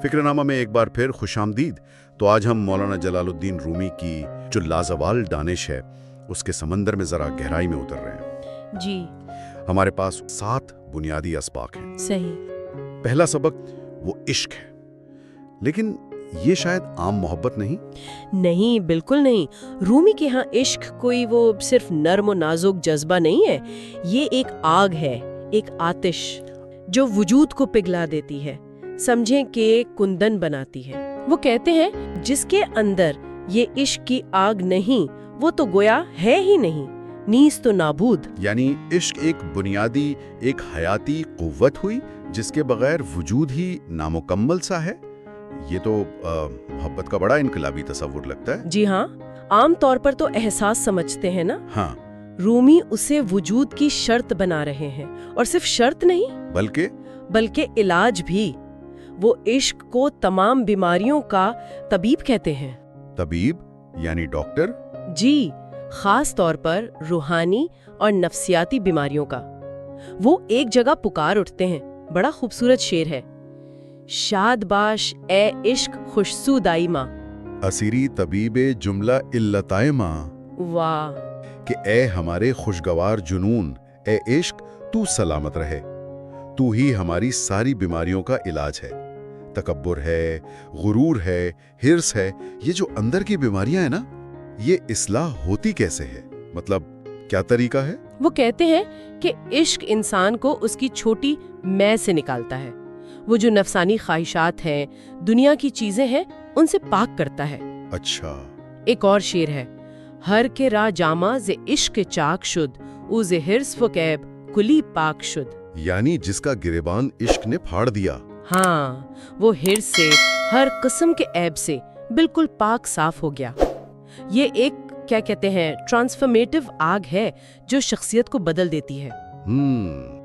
फिक्रनामा में एक बार फिर खुशामदीद। तो आज हम मौलाना जलालुद्दीन रूमी की जो लाजवाल दानिश है उसके समंदर में ज़रा गहराई में उतर रहे हैं। जी हमारे पास 7 बुनियादी असबाक हैं। सही। पहला सबक वो इश्क है, लेकिन ये शायद आम मोहब्बत नहीं। नहीं, बिल्कुल नहीं। रूमी के यहाँ इश्क कोई वो सिर्फ नर्म और नाजुक जज्बा नहीं है। ये एक आग है, एक आतिश जो वजूद को पिघला देती है, समझें कि कुंदन बनाती है। वो कहते हैं जिसके अंदर ये इश्क की आग नहीं वो तो गोया है ही नहीं, नीस तो नाबूद। यानी इश्क एक बुनियादी, एक हयाती कुव्वत हुई जिसके बगैर वजूद ही नामुकम्मल सा है। ये तो मोहब्बत का बड़ा इनकलाबी तस्वुर लगता है। जी हाँ, आम तौर पर तो एहसास समझते हैं ना। हाँ, रूमी उसे वजूद की शर्त बना रहे हैं, और सिर्फ शर्त नहीं बल्कि इलाज भी। वो इश्क को तमाम बीमारियों का तबीब कहते हैं। तबीब यानी डॉक्टर? जी, खास तौर पर रूहानी और नफ्सियाती बीमारियों का। वो एक जगह पुकार उठते हैं, बड़ा खूबसूरत शेर है, शादबाश ए इश्क खुशसू दाइमा, असीरी तबीबे जुमला इल्लताइमा। वाह! कि ए हमारे खुशगवार जुनून, ए इश्क तू सलामत रहे, तू ही हमारी सारी बीमारियों का इलाज है। तकब्बुर है, गुरूर है, हिर्स है, ये जो अंदर की बीमारियां हैं ना, ये इस्लाह होती कैसे है? मतलब क्या तरीका है? वो कहते हैं कि इश्क इंसान को उसकी छोटी मैं से निकालता है। वो जो नफसानी ख्वाहिशात हैं, दुनिया की चीजें हैं, उनसे पाक करता है। अच्छा। एक और शेर है, हर के रा जामा जे इश्क चाक शुद, उजे हिर्स फकैब कुली पाक शुद। यानी जिसका गिरेबान इश्क ने फाड़ दिया। हाँ, वो हिर्स से, हर किस्म के ऐब से बिल्कुल पाक साफ हो गया। ये एक क्या कहते हैं ट्रांसफॉर्मेटिव आग है जो शख्सियत को बदल देती है,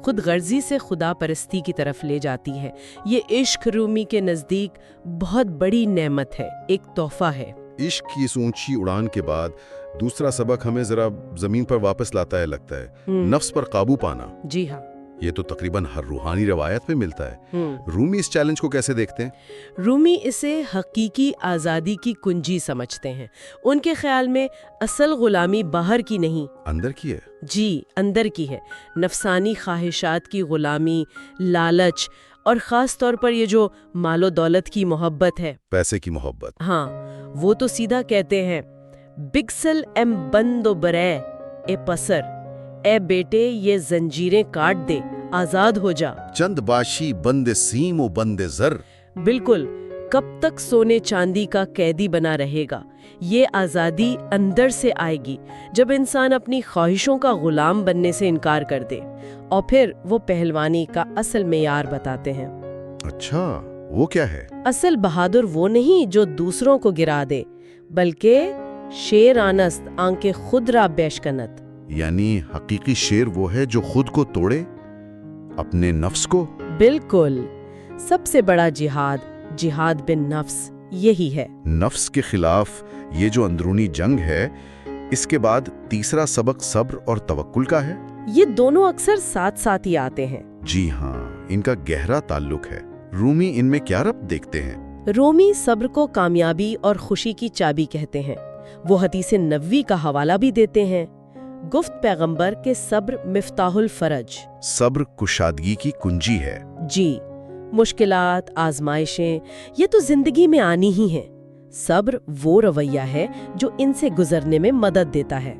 खुद गर्जी से खुदा परस्ती की तरफ ले जाती है। ये इश्क रूमी के नजदीक बहुत बड़ी नेमत है, एक तोहफा है। इश्क की इस ऊंची उड़ान के बाद दूसरा सबक हमें जरा जमीन पर वापस लाता है, लगता है नफ्स पर काबू पाना। जी हाँ, ये तो तकरीबन हर रूहानी रवायत में मिलता है। रूमी इस चैलेंज को कैसे देखते हैं? रूमी इसे हकीकी आज़ादी की कुंजी समझते हैं। उनके ख्याल में असल गुलामी बाहर की नहीं, अंदर की है। जी, अंदर की है। नफसानी ख्वाहिशात की गुलामी, लालच, और ख़ास तौर पर ये जो मालो दौलत की मोहब्बत है, पैसे की मोहब्बत। हाँ, वो तो सीधा कहते हैं, बिगसल एम बंदो बरे ए पसर, ए बेटे ये जंजीरें काट दे, आजाद हो जा। चंद बाशी बंदे सीम ओ बंदे जर। बिल्कुल, कब तक सोने चांदी का कैदी बना रहेगा? ये आज़ादी अंदर से आएगी जब इंसान अपनी ख्वाहिशों का गुलाम बनने से इनकार कर दे। और फिर वो पहलवानी का असल मेयार बताते हैं। अच्छा, वो क्या है? असल बहादुर वो नहीं जो दूसरों को गिरा दे, बल्कि शेर आनस्त आंके खुद रा बेशकनत। यानी हकीकी शेर वो है जो खुद को तोड़े, अपने नफ्स को। बिल्कुल, सबसे बड़ा जिहाद बिन नफ्स यही है। नफ्स के खिलाफ ये जो अंदरूनी जंग है। इसके बाद तीसरा सबक सब्र और तवक्कुल का है। ये दोनों अक्सर साथ साथ ही आते हैं। जी हाँ, इनका गहरा ताल्लुक है। रूमी इनमें क्या रब्त देखते हैं? रूमी सब्र को कामयाबी और खुशी की चाबी कहते हैं। वो हदीसे नबवी का हवाला भी देते हैं, गुफ्त पैगंबर के सब्र मिफ्ताहुल फरज। सब्र कुशादगी की कुंजी है। जी, मुश्किलात, आजमाइशें ये तो जिंदगी में आनी ही हैं। सब्र वो रवैया है जो इनसे गुजरने में मदद देता है।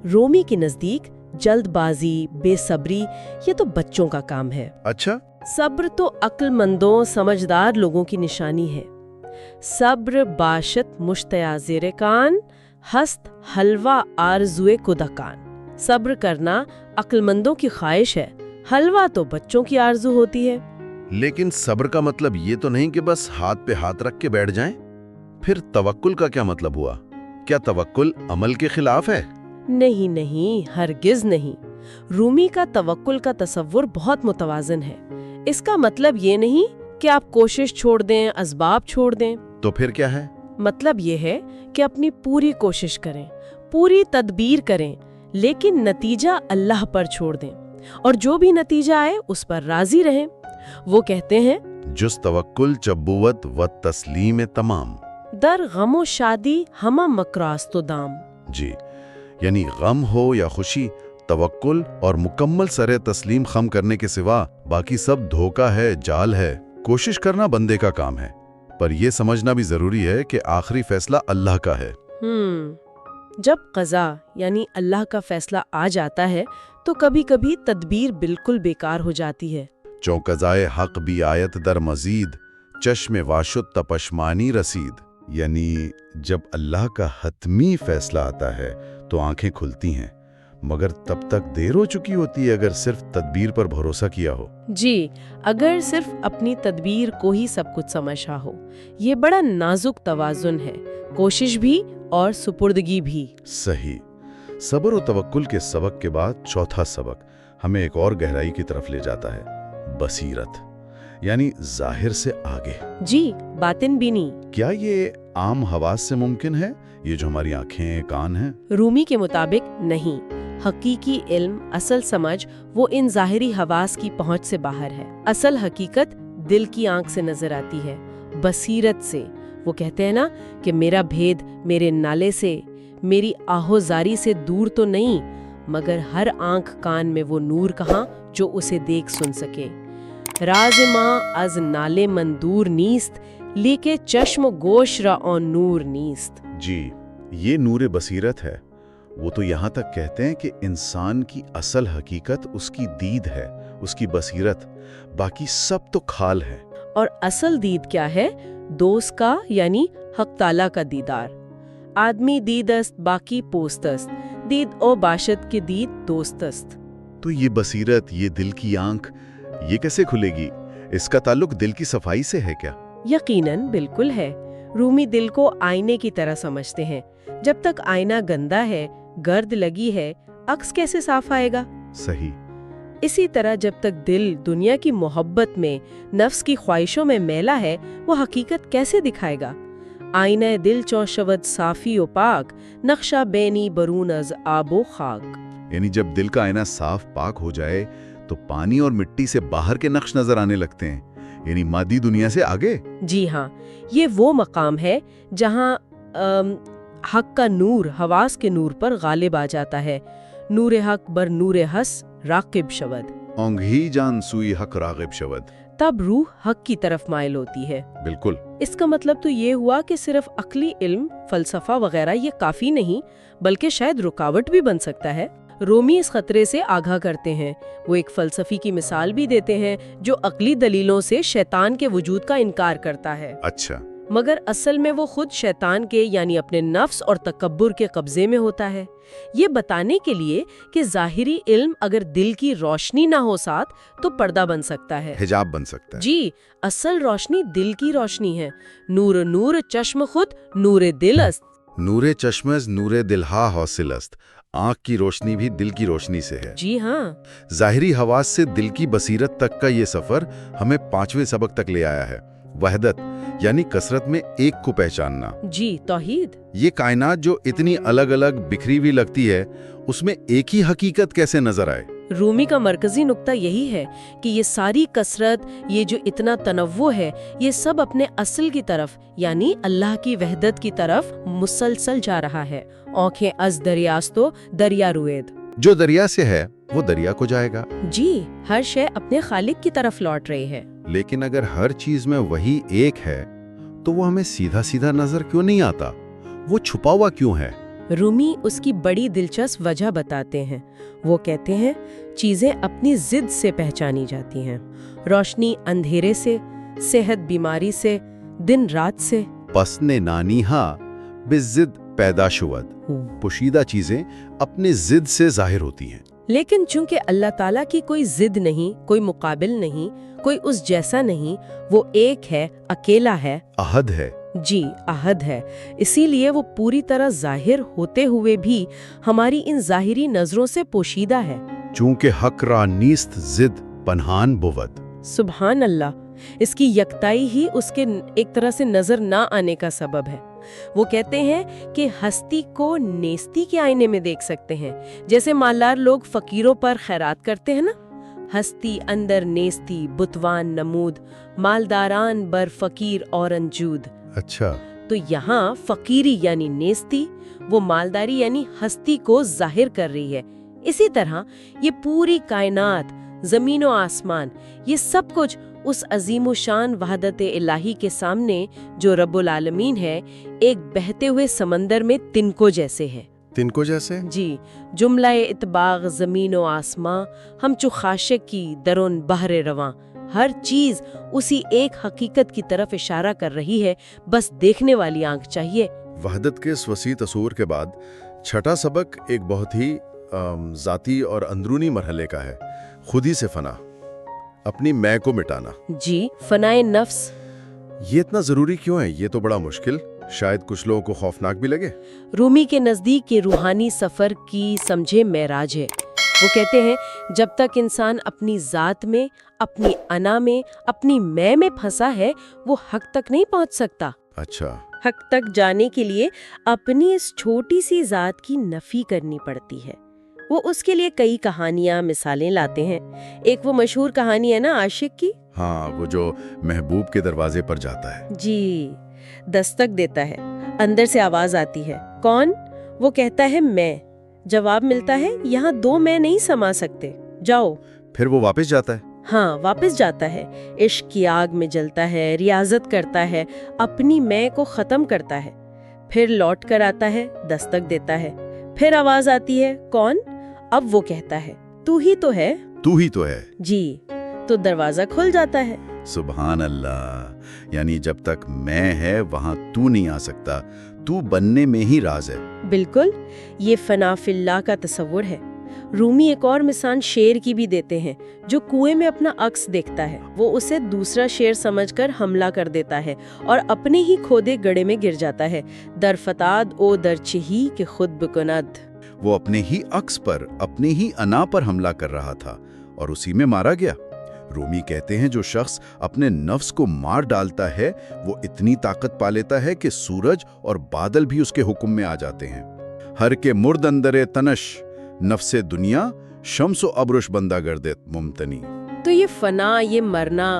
रूमी के नजदीक जल्दबाजी, बेसब्री ये तो बच्चों का काम है। अच्छा, सब्र तो अक्लमंदों, समझदार लोगों की निशानी है। सब्र बाशत मुश्तयाज़ेर कान, हस्त हलवा आरज़ुए कुदकान। सब्र करना अक्लमंदों की ख्वाहिश है, हलवा तो बच्चों की आरज़ू होती है। लेकिन सब्र का मतलब ये तो नहीं कि बस हाथ पे हाथ रख के बैठ जाएं। फिर तवक्कुल का क्या मतलब हुआ? क्या तवक्कुल अमल के खिलाफ है? नहीं नहीं, हरगिज नहीं। रूमी का तवक्कुल का तसव्वुर बहुत मुतवाज़न है। इसका मतलब ये नहीं कि आप कोशिश छोड़ दें, असबाब छोड़ दें। तो फिर क्या है? मतलब ये है कि अपनी पूरी कोशिश करें, पूरी तदबीर करें, लेकिन नतीजा अल्लाह पर छोड़ दें, और जो भी नतीजा आए उस पर राजी रहें। वो कहते हैं, जुस तवक्कुल चब्बुवत व तस्लीम तमाम। दर गमो शादी हमा मकरास तो दाम। जी, यानी गम हो या खुशी, तवक्कुल और मुकम्मल सरे तस्लीम खम करने के सिवा बाकी सब धोखा है, जाल है। कोशिश करना बंदे का काम है, पर यह समझना भी जरूरी है कि आखिरी फैसला अल्लाह का है। जब क़ज़ा यानी अल्लाह का फैसला आ जाता है तो कभी कभी तदबीर बिल्कुल बेकार हो जाती है। चौकज़ाए हक भी आयत दर मजीद, चश्मे वाशुत तपशमानी रसीद। यानी जब अल्लाह का हतमी फैसला आता है तो आंखें खुलती हैं, मगर तब तक देर हो चुकी होती है अगर सिर्फ तदबीर पर भरोसा किया हो। जी, अगर सिर्फ अपनी तदबीर को ही सब कुछ समझा हो। ये बड़ा नाजुक तवाज़ुन है, कोशिश भी और सुपुर्दगी भी। सही। सब्र और तवक्कुल के सबक के बाद चौथा सबक हमें एक और गहराई की तरफ ले जाता है, बसीरत, यानी जाहिर से आगे। जी, बातिन बीनी। क्या ये आम हवास से मुमकिन है, ये जो हमारी आंखें कान हैं? रूमी के मुताबिक नहीं। हकीकी इल्म, असल समझ वो इन ज़ाहिरी हवास की पहुंच से बाहर है। असल हकीकत दिल की आंख से नजर आती है, बसीरत से। वो कहते हैं ना कि मेरा भेद मेरे नाले से, मेरी आहोजारी से दूर तो नहीं, मगर हर आंख कान में वो नूर कहाँ जो उसे देख सुन सके। राज माँ अज नाले मंदूर नीस्त, लेके चश्म गोश रा और नूर नीस्त। जी, ये नूर बसीरत है। वो तो यहाँ तक कहते हैं कि इंसान की असल हकीकत उसकी दीद है, उसकी बसीरत, बाकी सब तो खाल है। और असल दीद क्या है? दोस्त का यानी हक ताला का दीदार। आदमी दीदस्त बाकी पोस्तस्त, दीद ओ बाशत के दीद दोस्तस्त। तो ये बसीरत, ये दिल की आंख, ये कैसे खुलेगी? इसका ताल्लुक दिल की सफाई से है क्या? यकीनन बिल्कुल है। रूमी दिल को आईने की तरह समझते हैं। जब तक आईना गंदा है, गर्द लगी है, अक्स कैसे साफ आएगा? सही। इसी तरह जब तक दिल दुनिया की मोहब्बत में, नफ्स की ख्वाहिशों में मैला है, वो हकीकत कैसे दिखाएगा? आईना दिल चौशवद साफी ओ पाक, नक्शा बेनी बरून अज आबो खाक। यानी जब दिल का आईना साफ पाक हो जाए तो पानी और मिट्टी से बाहर के नक्श नजर आने लगते हैं, यानी मादी दुनिया से आगे। जी हाँ, ये वो मकाम है जहाँ हक का नूर हवास के नूर पर गालिब आ जाता है। नूर हक बर नूर हस राकिब शवद, औंघी जान सुई हक रागिब शवद। तब रूह हक की तरफ माइल होती है। बिल्कुल। इसका मतलब तो ये हुआ कि सिर्फ अक्ली इल्म, फलसफा वगैरह ये काफी नहीं, बल्कि शायद रुकावट भी बन सकता है। रोमी इस खतरे से आगाह करते हैं। वो एक फलसफी की मिसाल भी देते हैं जो अक्ली दलीलों से शैतान के वजूद का इनकार करता है। अच्छा। मगर असल में वो खुद शैतान के यानी अपने नफ्स और तकब्बुर के कब्जे में होता है। ये बताने के लिए कि ज़ाहिरी इल्म अगर दिल की रोशनी ना हो साथ तो पर्दा बन सकता है, हिजाब बन सकता है। जी, असल रोशनी दिल की रोशनी है। नूर नूर चश्म खुद नूर दिल अस्त। नूरे चश्मज नूरे दिलहा हौसिलस्त। आंख की रोशनी भी दिल की रोशनी से है। जी हाँ। ज़ाहिरी हवास से दिल की बसीरत तक का ये सफर हमें 5वें सबक तक ले आया है, वहदत, यानी कसरत में एक को पहचानना। जी, तौहीद। ये कायनात जो इतनी अलग अलग बिखरी हुई लगती है, उसमें एक ही हकीकत कैसे नजर आए? रूमी का मरकजी नुक्ता यही है कि ये सारी कसरत, ये जो इतना तनव्वु है, ये सब अपने असल की तरफ यानी अल्लाह की वहदत की तरफ मुसलसल जा रहा है। आँखें अज दरियास्तो दरिया रुएद। जो दरिया से है वो दरिया को जाएगा। जी, हर शय अपने खालिक की तरफ लौट रही है। लेकिन अगर हर चीज में वही एक है तो वो हमें सीधा सीधा नजर क्यों नहीं आता? वो छुपा हुआ क्यों है? रूमी उसकी बड़ी दिलचस्प वजह बताते हैं। वो कहते हैं चीजें अपनी जिद से पहचानी जाती हैं। रोशनी अंधेरे से, सेहत बीमारी से, दिन रात से। पसने नानीहा बिजिद पैदाशुवद। पोशीदा चीजें अपने जिद से जाहिर होती हैं। लेकिन चूंकि अल्लाह ताला की कोई जिद नहीं, कोई मुकाबिल नहीं, कोई उस जैसा नहीं, वो एक है, अकेला है, अहद है। जी, अहद है। इसीलिए वो पूरी तरह जाहिर होते हुए भी हमारी इन जाहिरी नजरों से पोशीदा है। चूंकि हक रा नीस्त जिद पनहान बुवद। सुभान अल्लाह, इसकी यकताई ही उसके एक तरह से नजर ना आने का सबब है। वो कहते हैं कि हस्ती को नेस्ती के आईने में देख सकते हैं। जैसे मालदार लोग फकीरों पर खैरात करते हैं ना, ہستی اندر نیستی بتوان نمود مالداران بر فقیر اور انجود. اچھا. تو یہاں فقیری یعنی نیستی، وہ مالداری یعنی ہستی کو ظاہر کر رہی ہے. اسی طرح یہ پوری کائنات، زمین و آسمان، یہ سب کچھ اس عظیم و شان وحدت الہی کے سامنے جو رب العالمین ہے، ایک بہتے ہوئے سمندر میں تنکوں جیسے ہے. تنکوں جیسے؟ جی. جملہ اطباق زمین و آسماں ہم چو خاشق کی درون بحر رواں، ہر چیز اسی ایک حقیقت کی طرف اشارہ کر رہی ہے، بس دیکھنے والی آنکھ چاہیے. وحدت کے اس وسیع تصور کے بعد چھٹا سبق ایک بہت ہی ذاتی اور اندرونی مرحلے کا ہے، خود ہی سے فنا، اپنی میں کو مٹانا. جی. فنائے نفس. یہ اتنا ضروری کیوں ہے؟ یہ تو بڑا مشکل، شاید کچھ لوگوں کو خوفناک بھی لگے. رومی کے نزدیک یہ روحانی سفر کی سمجھے معراج ہے. وہ کہتے ہیں جب تک انسان اپنی ذات میں، اپنی انا میں، اپنی میں پھنسا ہے، وہ حق تک نہیں پہنچ سکتا. اچھا. حق تک جانے کے لیے اپنی اس چھوٹی سی ذات کی نفی کرنی پڑتی ہے. وہ اس کے لیے کئی کہانیاں، مثالیں لاتے ہیں. ایک وہ مشہور کہانی ہے نا عاشق کی. ہاں، وہ جو محبوب کے دروازے پر جاتا ہے. جی. دستک دیتا ہے، اندر سے آواز آتی ہے، کون؟ وہ کہتا ہے میں. جواب ملتا ہے یہاں دو میں نہیں سما سکتے، جاؤ. پھر وہ واپس جاتا ہے. ہاں، واپس جاتا ہے، عشق کی آگ میں جلتا ہے، ریاضت کرتا ہے، اپنی میں کو ختم کرتا ہے. پھر لوٹ کر آتا ہے، دستک دیتا ہے، پھر آواز آتی ہے، کون؟ اب وہ کہتا ہے تو ہی تو ہے. تو ہی تو ہے. جی. تو دروازہ کھل جاتا ہے. سبحان اللہ. یعنی جب تک میں ہے وہاں تو نہیں آ سکتا، تو بننے میں ہی راز ہے. بالکل. یہ فنا فی اللہ کا تصور ہے. رومی ایک اور مثال شیر کی بھی دیتے ہیں جو کنویں میں اپنا عکس دیکھتا ہے. وہ اسے دوسرا شیر سمجھ کر حملہ کر دیتا ہے اور اپنے ہی کھودے گڑھے میں گر جاتا ہے. در فتاد او در چہی کہ خود بکند. وہ اپنے ہی عکس پر، اپنی ہی انا پر حملہ کر رہا تھا اور اسی میں مارا گیا. رومی کہتے ہیں جو شخص اپنے نفس کو مار ڈالتا ہے وہ اتنی طاقت پا لیتا ہے کہ سورج اور بادل بھی اس کے حکم میں آ جاتے ہیں. ہر کے مرد اندر تنش نفس دنیا شمس و ابرش بندہ گردت ممتنی. تو یہ فنا، یہ مرنا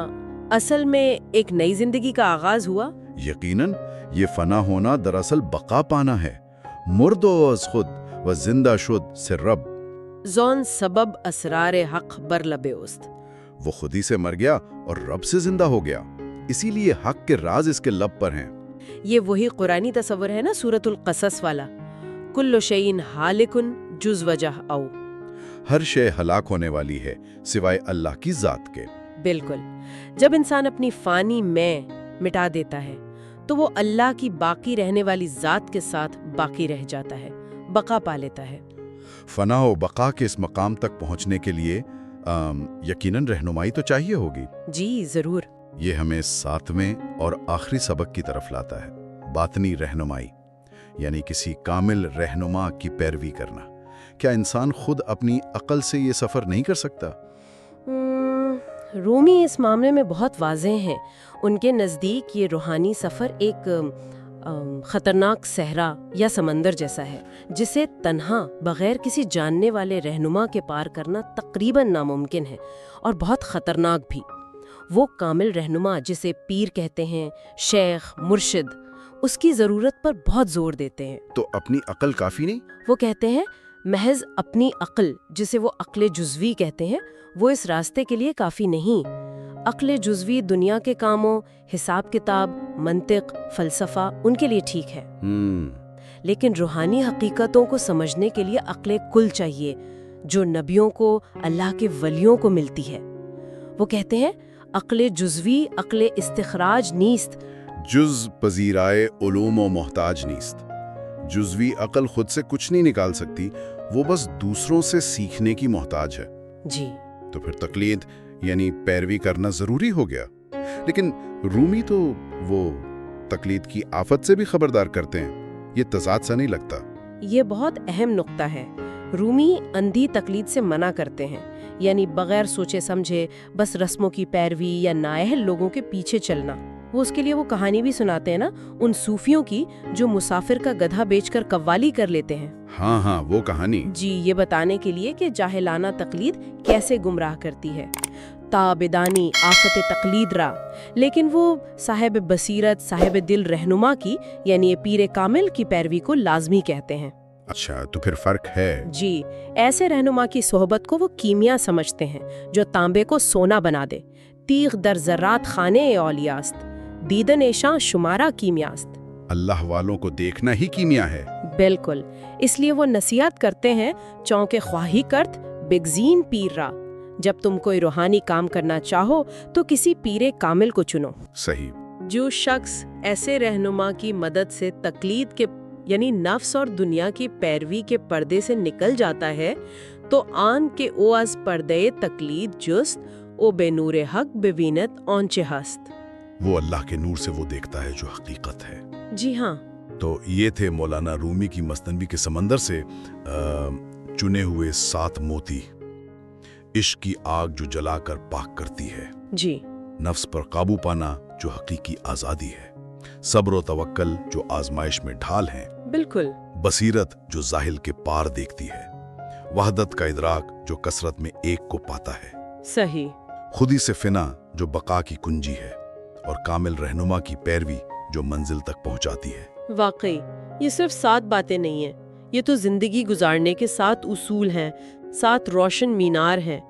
اصل میں ایک نئی زندگی کا آغاز ہوا. یقیناً یہ فنا ہونا دراصل بقا پانا ہے. مرد و از خود و زندہ شد سے رب. زون سبب اسرار حق بر لب اوست. وہ خود ہی سے مر گیا اور رب سے زندہ ہو گیا، اسی لیے حق کے راز اس کے لب پر ہیں. یہ وہی قرآنی تصور ہے نا، سورۃ القصص والا، کل شیء ہالک جز وجہ او. ہر شے ہلاک ہونے والی ہے سوائے اللہ کی ذات کے. بالکل. جب انسان اپنی فانی میں مٹا دیتا ہے تو وہ اللہ کی باقی رہنے والی ذات کے ساتھ باقی رہ جاتا ہے، بقا پا لیتا ہے. فنا و بقا کے اس مقام تک پہنچنے کے لیے یقیناً رہنمائی تو چاہیے ہوگی. جی ضرور. یہ ہمیں ساتویں اور آخری سبق کی طرف لاتا ہے، باطنی رہنمائی، یعنی کسی کامل رہنما کی پیروی کرنا. کیا انسان خود اپنی عقل سے یہ سفر نہیں کر سکتا؟ رومی اس معاملے میں بہت واضح ہیں. ان کے نزدیک یہ روحانی سفر ایک خطرناک صحرا یا سمندر جیسا ہے جسے تنہا بغیر کسی جاننے والے رہنما کے پار کرنا تقریباً ناممکن ہے اور بہت خطرناک بھی. وہ کامل رہنما جسے پیر کہتے ہیں، شیخ، مرشد، اس کی ضرورت پر بہت زور دیتے ہیں. تو اپنی عقل کافی نہیں؟ وہ کہتے ہیں محض اپنی عقل، جسے وہ عقل جزوی کہتے ہیں، وہ اس راستے کے لیے کافی نہیں. عقل جزوی دنیا کے کاموں، حساب کتاب، منطق، فلسفہ ان کے لیے ٹھیک ہے، لیکن روحانی حقیقتوں کو سمجھنے کے لیے عقل کل چاہیے جو نبیوں کو، اللہ کے ولیوں کو ملتی ہے. وہ کہتے ہیں عقل جزوی عقل استخراج نیست. جز پذیرائے علوم و محتاج نیست. جزوی عقل خود سے کچھ نہیں نکال سکتی، وہ بس دوسروں سے سیکھنے کی محتاج ہے. جی. تو پھر تقلید یعنی پیروی کرنا ضروری ہو گیا. لیکن رومی تو وہ تقلید کی آفت سے بھی خبردار کرتے ہیں. یہ تضاد سا نہیں لگتا؟ یہ بہت اہم نقطہ ہے. رومی اندھی تقلید سے منع کرتے ہیں، یعنی بغیر سوچے سمجھے بس رسموں کی پیروی یا نااہل لوگوں کے پیچھے چلنا. وہ اس के लिए वो कहानी भी सुनाते हैं ना, उन सूफियों की जो मुसाफिर का गधा बेचकर कव्वाली कर लेते हैं। हाँ हाँ, वो कहानी। जी, ये बताने के लिए कि जाहिलाना तकलीद कैसे गुमराह करती है। ताबिदानी आफत तकलीद रा, लेकिन वो साहिब बसीरत, साहिब दिल रहनुमा की यानी पीर कामिल की पैरवी को लाजमी कहते हैं। अच्छा, तो फिर फर्क है। जी, ऐसे रहनुमा की सोहबत को वो कीमिया समझते हैं जो तांबे को सोना बना दे। तीग दर जर्रात खाने औलियास्त, दीदन एशां शुमारा कीमियास्त। अल्लाह वालों को देखना ही कीमिया है। बिल्कुल, इसलिए वो नसीहत करते हैं, चौंके ख्वाही करत बिगजीन पीर रा, जब तुम कोई रूहानी काम करना चाहो तो किसी पीरे कामिल को चुनो। सही। जो शख्स ऐसे रहनुमा की मदद से तकलीद के यानी नफ्स और दुनिया की पैरवी के पर्दे से निकल जाता है, तो आन के ओ आज पर्दे तकलीद जुस्त ओ बेनूर हक बेवीनत औंचे हस्त। वो अल्लाह के नूर से वो देखता है जो हकीकत है। जी हाँ। तो ये थे मौलाना रूमी की मसनवी के समंदर से चुने हुए 7 मोती। इश्क की आग जो जलाकर पाक करती है। जी। नफ्स पर काबू पाना जो हकीकी आज़ादी है। सब्र और तवक्कल जो आजमाइश में ढाल हैं। बिल्कुल। बसीरत जो जाहिल के पार देखती है। वहदत का इदराक जो कसरत में एक को पाता है। सही। खुदी से फिना जो बका की कुंजी है, और कामिल रहनुमा की पैरवी जो मंजिल तक पहुंचाती है। वाकई ये सिर्फ 7 बातें नहीं हैं, ये तो जिंदगी गुजारने के 7 उसूल हैं, 7 रोशन मीनार हैं।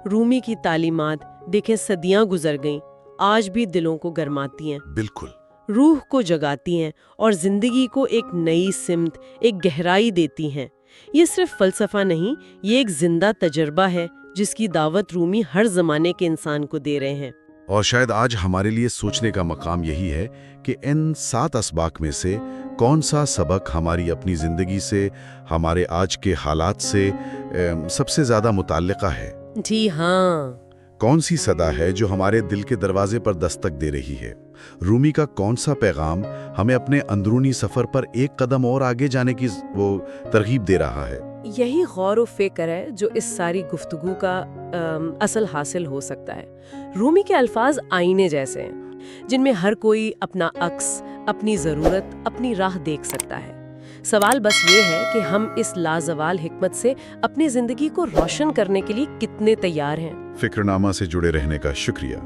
रूमी की तालीमात देखें सदियां गुजर गईं, आज भी दिलों को गरमाती हैं। बिल्कुल। रूह को जगाती हैं और जिंदगी को एक नई सिमत, एक गहराई देती हैं। ये सिर्फ फलसफा नहीं, ये एक जिंदा तजर्बा है जिसकी दावत रूमी हर जमाने के इंसान को दे रहे हैं। और शायद आज हमारे लिए सोचने का मकाम यही है कि इन 7 असबाक में से कौन सा सबक हमारी अपनी जिंदगी से, हमारे आज के हालात से सबसे ज्यादा मुताल्लिका है। जी हाँ। कौन सी सदा है जो हमारे दिल के दरवाजे पर दस्तक दे रही है। रूमी का कौन सा पैगाम हमें अपने अंदरूनी सफर पर एक कदम और आगे जाने की वो तरगीब दे रहा है। यही गौर व फिक्र है जो इस सारी गुफ्तगू का असल हासिल हो सकता है। रूमी के अल्फाज आईने जैसे हैं, जिनमें हर कोई अपना अक्स, अपनी ज़रूरत, अपनी राह देख सकता है। सवाल बस ये है कि हम इस लाजवाल हिकमत से अपनी ज़िंदगी को रोशन करने के लिए कितने तैयार हैं। फिक्रनामा से जुड़े रहने का शुक्रिया।